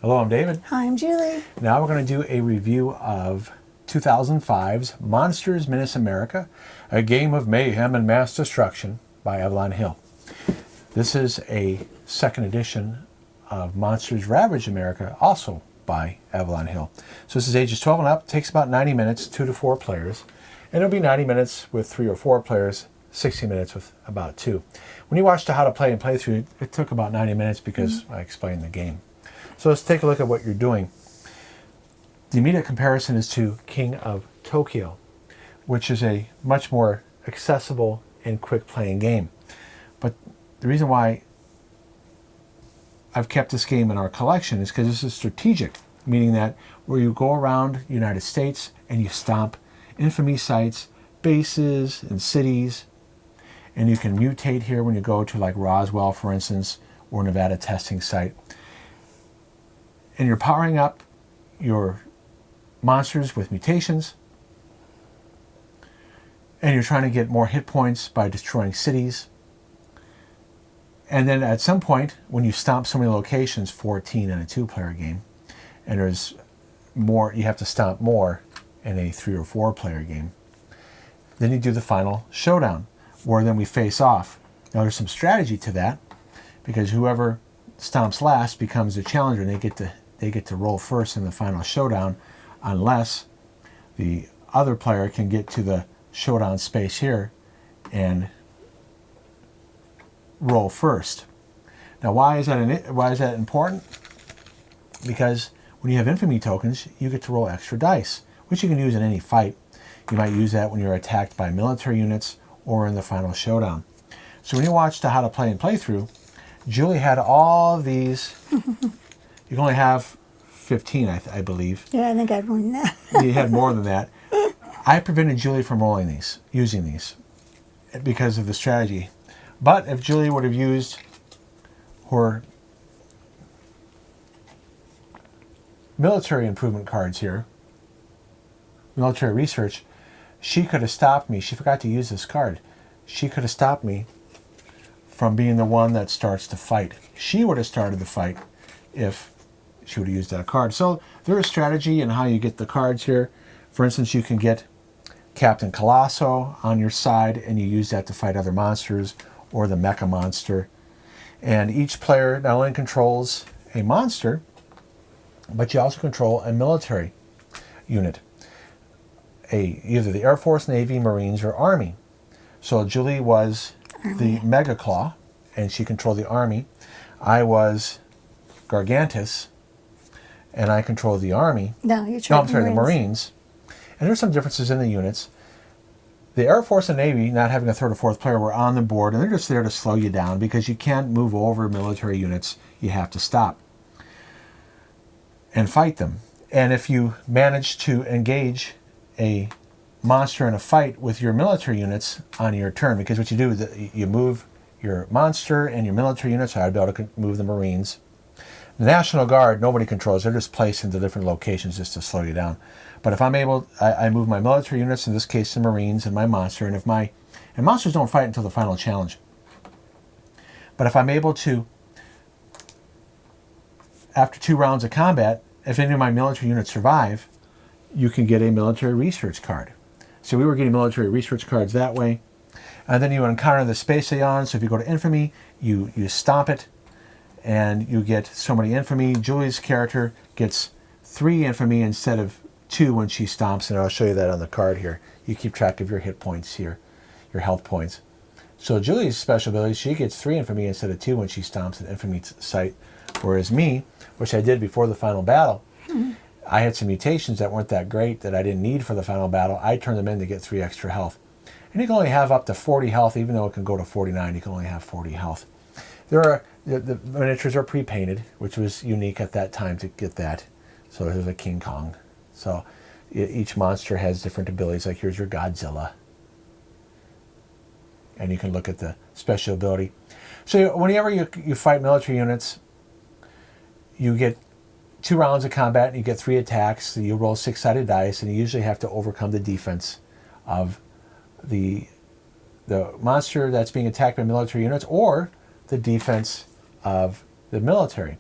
Hello, I'm David. Hi, I'm Julie. Now we're going to do a review of 2005's Monsters Menace America, a game of mayhem and mass destruction by Avalon Hill. This is a second edition of Monsters Ravage America, also by Avalon Hill. So this is ages 12 and up, takes about 90 minutes, 2 to 4 players. And it'll be 90 minutes with 3 or 4 players, 60 minutes with about 2. When you watched How to Play and Playthrough, it took about 90 minutes because I explained the game. So let's take a look at what you're doing. The immediate comparison is to King of Tokyo, which is a much more accessible and quick playing game. But the reason why I've kept this game in our collection is because this is strategic, meaning that where you go around the United States and you stomp infamy sites, bases, and cities, and you can mutate here when you go to like Roswell, for instance, or Nevada testing site. And you're powering up your monsters with mutations, and you're trying to get more hit points by destroying cities. And then at some point, when you stomp so many locations, 14 in a 2-player game, and there's more, you have to stomp more in a 3 or 4-player game. Then you do the final showdown, where then we face off. Now there's some strategy to that, because whoever stomps last becomes the challenger, and they get to roll first in the final showdown, unless the other player can get to the showdown space here and roll first. Now why is that important? Because when you have infamy tokens, you get to roll extra dice, which you can use in any fight. You might use that when you're attacked by military units or in the final showdown. So when you watch the How to Play and Playthrough, Julie had all these. You can only have 15, I believe. Yeah, I think I had more than that. You had more than that. I prevented Julie from using these, because of the strategy. But if Julie would have used her military improvement cards here, military research, she could have stopped me. She forgot to use this card. She could have stopped me from being the one that starts the fight. She would have started the fight if she would have used that card. So there is strategy in how you get the cards here. For instance, you can get Captain Colosso on your side, and you use that to fight other monsters, or the Mecha Monster. And each player not only controls a monster, but you also control a military unit. Either the Air Force, Navy, Marines, or Army. So Julie was the Mega Claw, and she controlled the Army. I was Gargantus, and I controlled the Army. The Marines. And there's some differences in the units. The Air Force and Navy, not having a third or fourth player, were on the board, and they're just there to slow you down because you can't move over military units. You have to stop and fight them. And if you manage to engage a monster in a fight with your military units on your turn, because what you do is you move your monster and your military units. So I'd be able to move the Marines. The National Guard, nobody controls. They're just placed into different locations just to slow you down. But if I'm able, I move my military units, in this case the Marines, and my monster. And monsters don't fight until the final challenge. But if I'm able to, after 2 rounds of combat, if any of my military units survive, you can get a military research card. So we were getting military research cards that way. And then you encounter the Space Aeon. So if you go to Infamy, you stomp it, and you get so many infamy. Julie's character gets 3 infamy instead of 2 when she stomps, and I'll show you that on the card here. You keep track of your hit points here, your health points. So Julie's special ability, she gets 3 infamy instead of 2 when she stomps an infamy site, whereas me, which I did before the final battle, I had some mutations that weren't that great that I didn't need for the final battle. I turned them in to get 3 extra health. And you can only have up to 40 health, even though it can go to 49, you can only have 40 health. The miniatures are pre-painted, which was unique at that time to get that. So there's a King Kong. So each monster has different abilities. Like here's your Godzilla. And you can look at the special ability. So whenever you fight military units, you get 2 rounds of combat and you get 3 attacks. You roll 6-sided dice, and you usually have to overcome the defense of the monster that's being attacked by military units, or the defense of the military.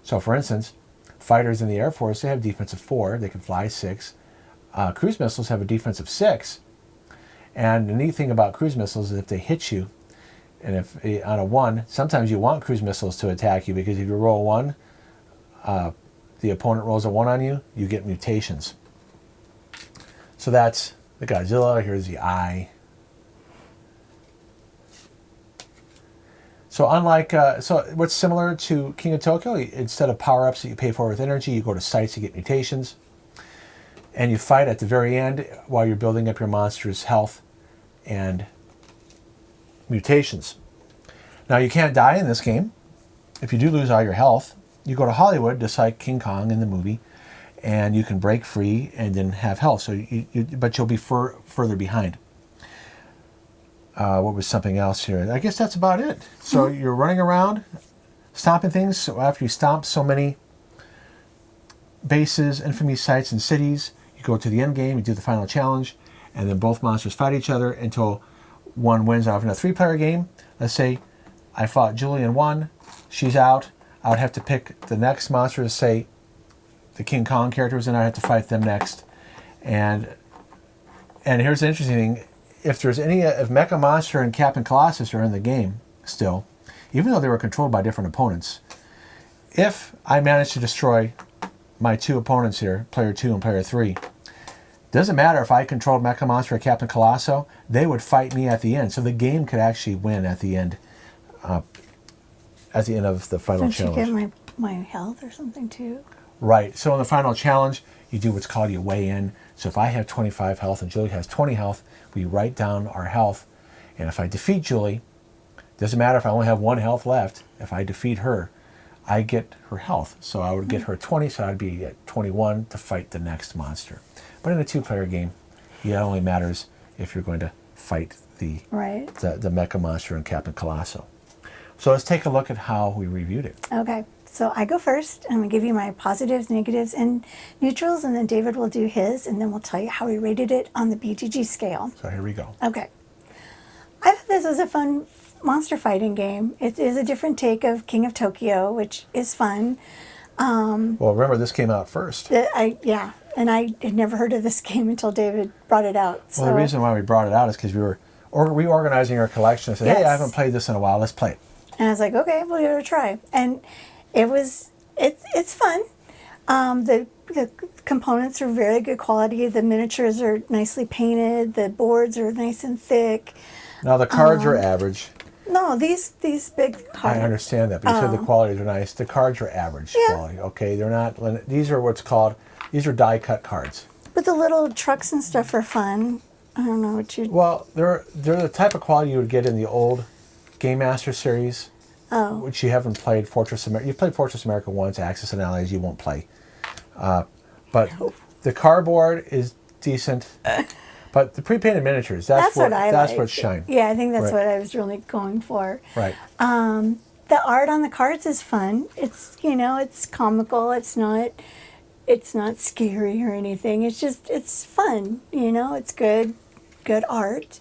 So for instance, Fighters in the Air Force, they have defense of 4. They can fly 6. Cruise missiles have a defense of 6. And the neat thing about cruise missiles is if they hit you, and if on a 1, sometimes you want cruise missiles to attack you because if you roll 1, the opponent rolls a 1 on you, you get mutations. So that's the Godzilla. Here's the eye. So unlike, so what's similar to King of Tokyo, instead of power-ups that you pay for with energy, you go to sites to get mutations. And you fight at the very end while you're building up your monster's health and mutations. Now you can't die in this game. If you do lose all your health, you go to Hollywood, just like King Kong in the movie, and you can break free and then have health. So, but you'll be further behind. What was something else here? I guess that's about it. So you're running around, stomping things. So after you stomp so many bases, infamy sites, and cities, you go to the end game, you do the final challenge, and then both monsters fight each other until one wins out of a 3-player game. Let's say I fought Julie in 1, she's out. I would have to pick the next monster to say the King Kong characters, and I have to fight them next. And here's the interesting thing. If Mecha Monster and Captain Colossus are in the game still, even though they were controlled by different opponents, if I manage to destroy my 2 opponents here, player 2 and player 3, doesn't matter if I controlled Mecha Monster or Captain Colosso, they would fight me at the end. So the game could actually win at the end of the final challenge. Don't you get my health or something too? Right. So in the final challenge, you do what's called you weigh in. So if I have 25 health and Julie has 20 health, we write down our health. And if I defeat Julie, doesn't matter if I only have 1 health left, if I defeat her, I get her health. So I would get her 20, so I'd be at 21 to fight the next monster. But in a 2-player game, it only matters if you're going to fight the Mecha Monster and Captain Colosso. So let's take a look at how we reviewed it. Okay, so I go first. I'm going to give you my positives, negatives, and neutrals, and then David will do his, and then we'll tell you how we rated it on the BGG scale. So here we go. Okay. I thought this was a fun monster fighting game. It is a different take of King of Tokyo, which is fun. Well, remember, this came out first. Yeah, and I had never heard of this game until David brought it out. So. Well, the reason why we brought it out is because we were reorganizing our collection. I said, hey, I haven't played this in a while. Let's play it. And I was like, okay, we'll give it a try. And it's fun. The components are very good quality. The miniatures are nicely painted. The boards are nice and thick. Now the cards are average. No, these big cards. I understand that, but you said the qualities are nice. The cards are average quality. Okay, they're not. These are die cut cards. But the little trucks and stuff are fun. I don't know what you. Well, they're the type of quality you would get in the old Game Master series. Oh. Which you haven't played Fortress America. You've played Fortress America once, Axis and Allies, you won't play. But the cardboard is decent. But the pre-painted miniatures, that's what shine. Yeah, I think that's what I was really going for. Right. The art on the cards is fun. It's it's comical. It's not scary or anything. It's fun. It's good art.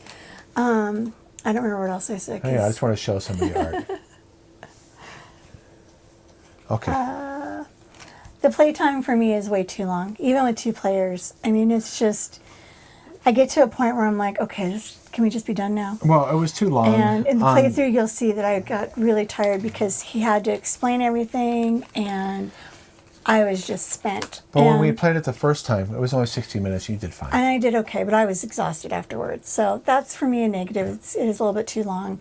I don't remember what else I said. Yeah, I just want to show some of the art. Okay. The playtime for me is way too long, even with 2 players. I mean, it's just, I get to a point where I'm like, okay, can we just be done now? Well, it was too long. And in the playthrough, you'll see that I got really tired because he had to explain everything, and I was just spent. But when we played it the first time, it was only 60 minutes. You did fine. And I did okay, but I was exhausted afterwards. So that's, for me, a negative. It is a little bit too long.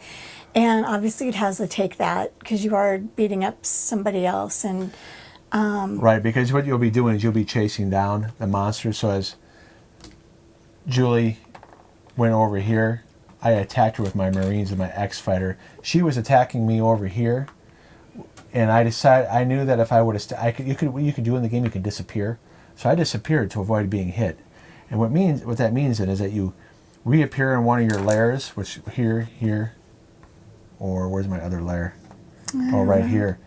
And obviously it has to take that because you are beating up somebody else. And right, because what you'll be doing is you'll be chasing down the monsters. So as Julie went over here, I attacked her with my Marines and my X-Fighter. She was attacking me over here. And I knew that if I would have, what you could do in the game, you could disappear. So I disappeared to avoid being hit. And what that means then is that you reappear in one of your lairs, which here, or where's my other lair? Oh, right here.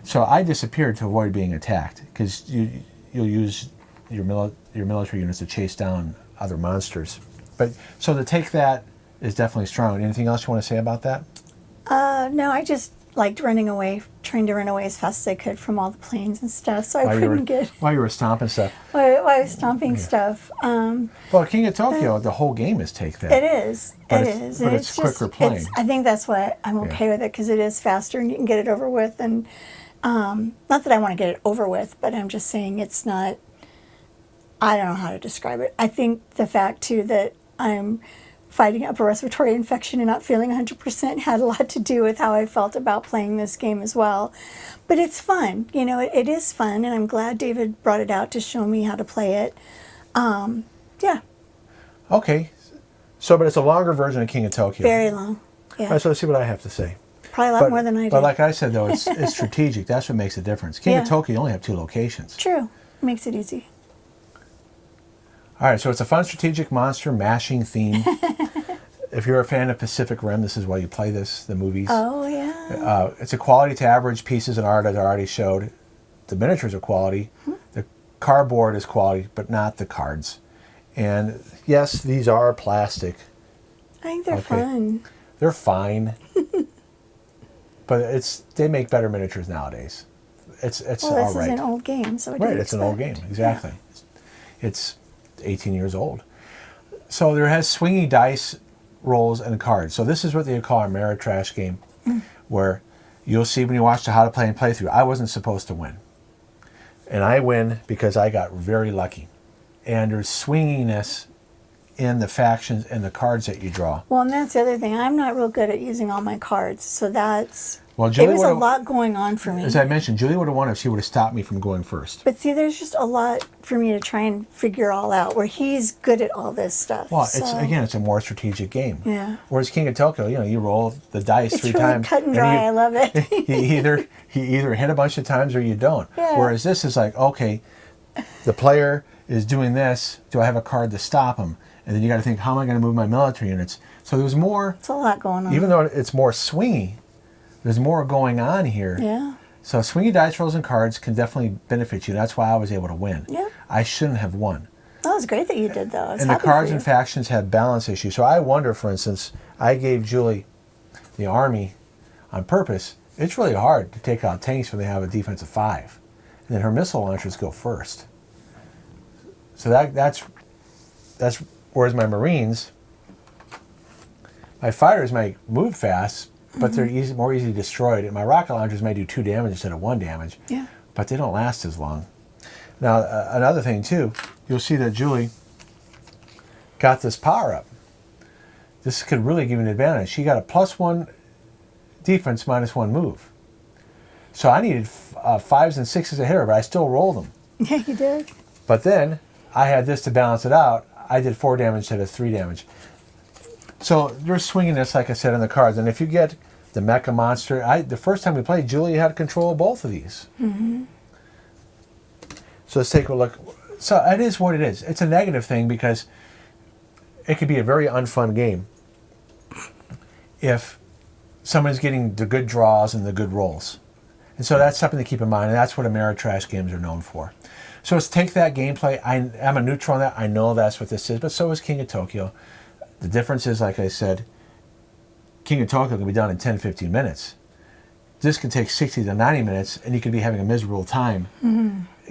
So I disappeared to avoid being attacked because you'll use your military units to chase down other monsters. But so to take that is definitely strong. Anything else you want to say about that? No, liked running away, trying to run away as fast as I could from all the planes and stuff, so I while you were stomping stuff. While I was stomping stuff. Well, King of Tokyo, the whole game is take that. It is. But it is. But it's quicker playing. I think that's why I'm okay with it, because it is faster and you can get it over with. And not that I want to get it over with, but I'm just saying it's not. I don't know how to describe it. I think the fact too that I'm fighting upper respiratory infection and not feeling 100% had a lot to do with how I felt about playing this game as well. But it's fun. You know, it is fun, and I'm glad David brought it out to show me how to play it. Yeah. Okay. So, but it's a longer version of King of Tokyo. Very long. Yeah. All right, so let's see what I have to say. Probably a lot more than I did. But like I said, though, it's strategic. That's what makes a difference. King of Tokyo, you only have 2 locations. True. Makes it easy. All right, so it's a fun strategic monster mashing theme. If you're a fan of Pacific Rim, this is why you play this, the movies. Oh, yeah. It's a quality to average pieces and art, as I already showed. The miniatures are quality. The cardboard is quality, but not the cards. And yes, these are plastic. I think they're fun. They're fine. But they make better miniatures nowadays. It's all right. This is an old game, so it's an old game, exactly. Yeah. It's 18 years old. So there has swingy dice, rolls, and cards. So this is what they call a Ameritrash game, where you'll see when you watch the How to Play and playthrough, I wasn't supposed to win. And I win because I got very lucky. And there's swinginess in the factions and the cards that you draw. Well, and that's the other thing. I'm not real good at using all my cards, so that's... Well, Julie, there was a lot going on for me. As I mentioned, Julie would have won if she would have stopped me from going first. But see, there's just a lot for me to try and figure all out, where he's good at all this stuff. Well, it's a more strategic game. Yeah. Whereas King of Tokyo, you roll the dice 3 times. It's really cut and dry. I love it. you either hit a bunch of times or you don't. Yeah. Whereas this is like, okay, the player is doing this. Do I have a card to stop him? And then you got to think, how am I going to move my military units? So there's more. It's a lot going on. Even though it's more swingy, there's more going on here. Yeah. So swingy dice rolls and cards can definitely benefit you. That's why I was able to win. Yeah. I shouldn't have won. That was great that you did, though. And the cards and factions have balance issues. So I wonder, for instance, I gave Julie the army on purpose. It's really hard to take out tanks when they have a defense of 5. And then her missile launchers go first. So that's whereas my Marines, my fighters might move fast, but they're more easily destroyed. And my rocket launchers may do 2 damage instead of 1 damage. Yeah. But they don't last as long. Now, another thing, too, you'll see that Julie got this power up. This could really give you an advantage. She got a +1 defense, -1 move. So I needed 5s and 6s to hit her, but I still rolled them. Yeah, you did. But then I had this to balance it out. I did 4 damage instead of 3 damage. So there's swinginess, like I said, on the cards. And if you get the Mecha Monster, the first time we played, Julie had control of both of these. Mm-hmm. So let's take a look. So it is what it is. It's a negative thing because it could be a very unfun game if someone's getting the good draws and the good rolls. And so that's something to keep in mind, and that's what Ameritrash games are known for. So let's take that gameplay. I'm a neutral on that. I know that's what this is, but so is King of Tokyo. The difference is, like I said, King of Tokyo can be done in 10, 15 minutes. This can take 60 to 90 minutes, and you could be having a miserable time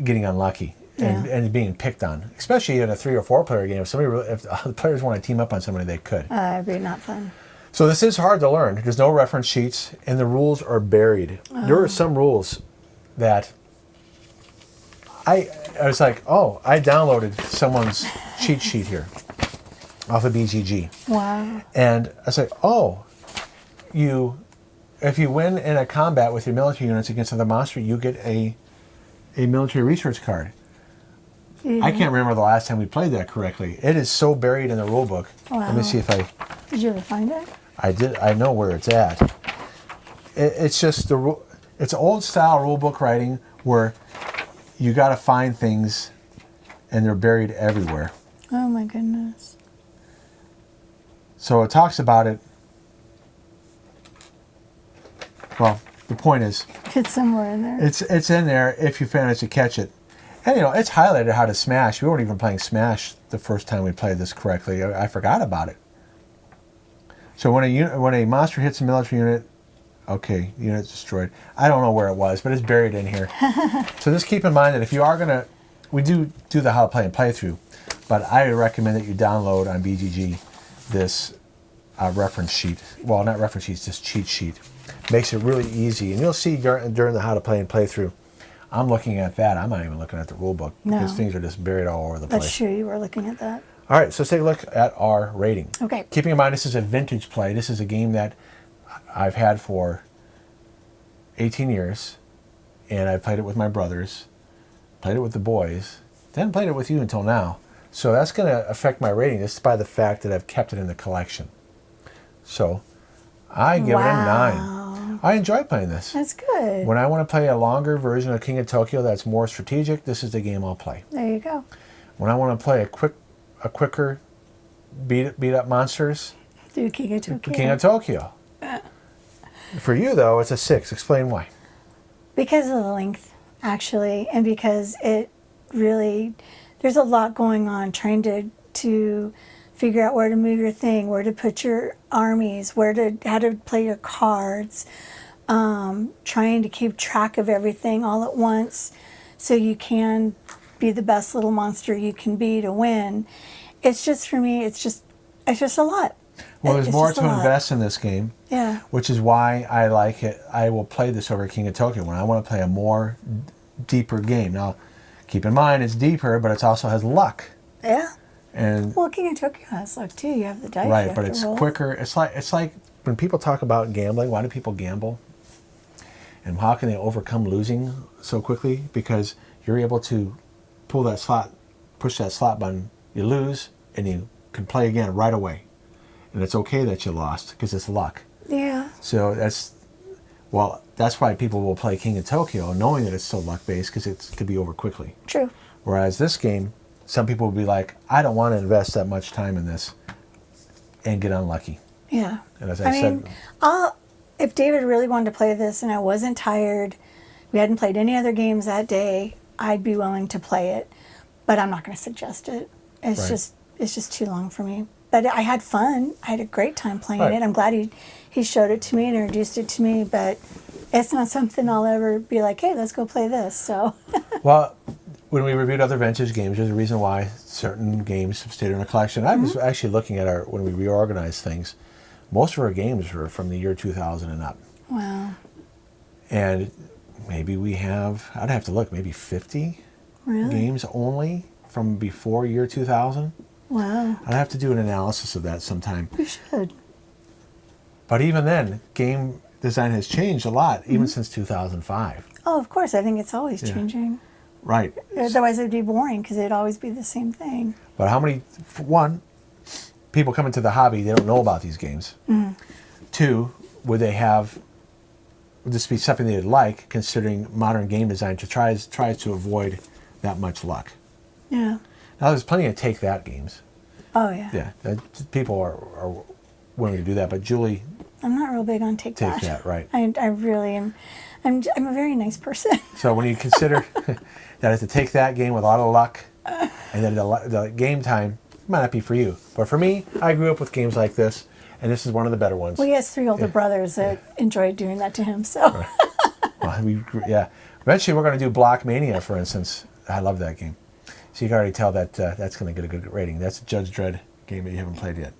getting unlucky and being picked on, especially in a 3 or 4 player game. If the players want to team up on somebody, they could. It'd be not fun. So this is hard to learn. There's no reference sheets, and the rules are buried. Oh. There are some rules that I was like, oh, I downloaded someone's cheat sheet here off of BGG. Wow. And I was like, oh, if you win in a combat with your military units against another monster, you get a military research card. Yeah. I can't remember the last time we played that correctly. It is so buried in the rule book. Wow. Let me see if I... Did you ever find it? I did. I know where it's at. It's just it's old style rule book writing where you got to find things and they're buried everywhere. Oh my goodness. So it talks about it. Well, the point is, it's somewhere in there. It's in there if you manage to catch it. And it's highlighted how to smash. We weren't even playing Smash the first time we played this correctly. I forgot about it. So when a monster hits a military unit Okay, unit destroyed. I don't know where it was, but it's buried in here. So just keep in mind that if you are going to, we do the how to play and playthrough, but I recommend that you download on BGG this reference sheet. Well, not reference sheets, just cheat sheet. Makes it really easy. And you'll see during the how to play and playthrough, I'm looking at that. I'm not even looking at the rule book because things are just buried all over the place. That's true. You were looking at that. All right, so let's take a look at our rating. Okay. Keeping in mind this is a vintage play. This is a game that I've had for 18 years, and I played it with my brothers, played it with the boys, then played it with you until now. So that's going to affect my rating just by the fact that I've kept it in the collection. So I give it a 9. I enjoy playing this. That's good. When I want to play a longer version of King of Tokyo that's more strategic, this is the game I'll play. There you go. When I want to play a quicker beat up monsters, Do King of Tokyo. King of Tokyo. For you though, it's a 6. Explain why. Because of the length, actually, and because it really, there's a lot going on trying to figure out where to move your thing, where to put your armies, how to play your cards, trying to keep track of everything all at once so you can be the best little monster you can be to win. It's just, for me, it's just a lot. Well, there's It's more just to a lot. invest in this game. Yeah. Which is why I like it. I will play this over King of Tokyo when I want to play a more deeper game. Now, keep in mind it's deeper, but it also has luck. Yeah. And Well, King of Tokyo has luck too. You have the dice. you right, have but to it's roll. quicker. It's like when people talk about gambling. Why do people gamble? And how can they overcome losing so quickly? Because you're able to pull that slot, push that slot button. You lose, and you can play again right away. And it's okay that you lost because it's luck. Yeah. So that's why people will play King of Tokyo knowing that it's so luck-based because it could be over quickly. True. Whereas this game, some people will be like, I don't want to invest that much time in this and get unlucky. Yeah. And as I said, mean, if David really wanted to play this and I wasn't tired, we hadn't played any other games that day, I'd be willing to play it. But I'm not going to suggest it. It's Right. just too long for me. But I had fun. I had a great time playing Right. it. I'm glad he showed it to me and introduced it to me. But it's not something I'll ever be like, hey, let's go play this. So well, when we reviewed other vintage games, there's a reason why certain games have stayed in our collection. I was actually looking at when we reorganized things, most of our games were from the year 2000 and up. wow, And maybe I'd have to look, maybe 50 really? games only from before year 2000. Wow, I'd have to do an analysis of that sometime. we should. But even then, game design has changed a lot, even since 2005. Oh, of course. I think it's always changing. Right. Otherwise, it'd be boring because it'd always be the same thing. But how many, for one, people come into the hobby, they don't know about these games. Two, would this be something they'd like, considering modern game design tries to avoid that much luck? Yeah. Now, there's plenty of take that games. Oh, yeah. Yeah, people are willing to do that, but Julie, I'm not real big on take that. right. I really am. I'm a very nice person. So when you consider that it's a take that game with a lot of luck, and then the game time might not be for you. But for me, I grew up with games like this, and this is one of the better ones. Well, he has 3 older brothers that enjoyed doing that to him. So Well, eventually we're going to do Block Mania, for instance. I love that game. So you can already tell that that's going to get a good rating. That's a Judge Dredd game that you haven't played yet.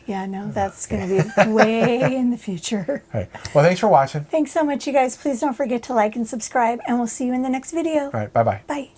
yeah, no, that's going to be way in the future. All right. Well, thanks for watching. Thanks so much, you guys. Please don't forget to like and subscribe, and we'll see you in the next video. All right. Bye-bye. Bye.